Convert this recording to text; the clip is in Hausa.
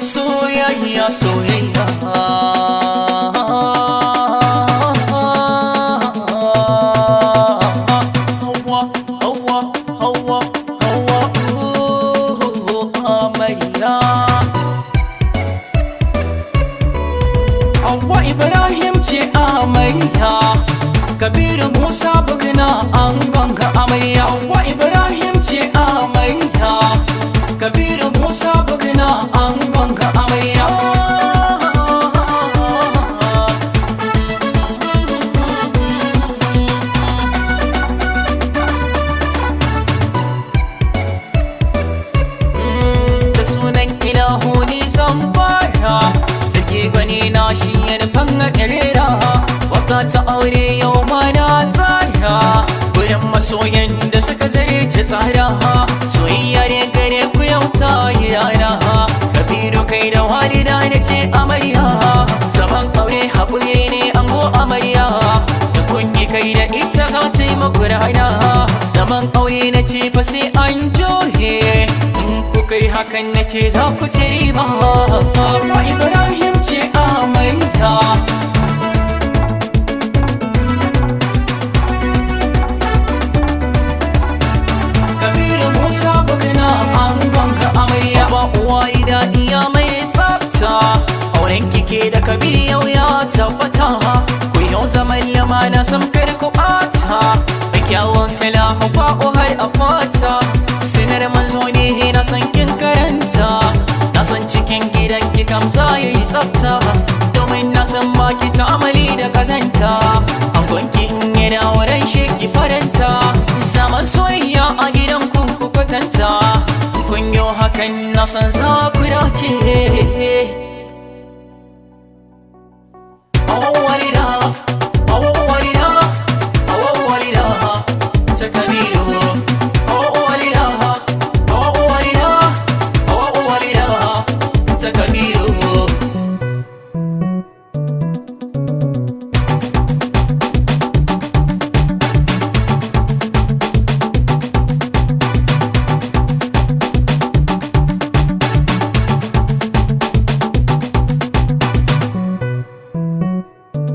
soyayya soyayya Hawa Hawa Hawa Hawa amarya Hawa Ibrahim ce amarya Kabiru Musa bugina an ganga amarya Hawa Ibrahim ce amarya Kabiru Musa bugina an ganga amarya Da sunan ilahu ni zan fara sake gwani na shi yan fanga kirera waka ta aure yau ma na tsara gurin masoyan da suka zai ci tsara soyayya ne gare ku yau ta yi rana Kabiru kai da walida na ce amarya zaman aure haƙuri ne ango amarya da kunyi kai da ita za ta yi muku rana zaman aure na ce fa sai an johe in ku kai hakan na ce za ku ci riba Ibrahim ce amarya Musa bugina an banka amarya ba uwa ida iya mai tsafta auren kike da Kabiru yau ya tabbata ku yau zaman lamana sam kar ku bata mai kyawun kala hawa har a fata sinar manzo ne na san kin karanta na san cikin gidan ki kamsa yayi tsafta domin na san baki ta amali da kazanta an gwanki in yana wurin shi ki faranta zaman soyayya a gidan ku kwatanta kun yi hakan na san za ku dace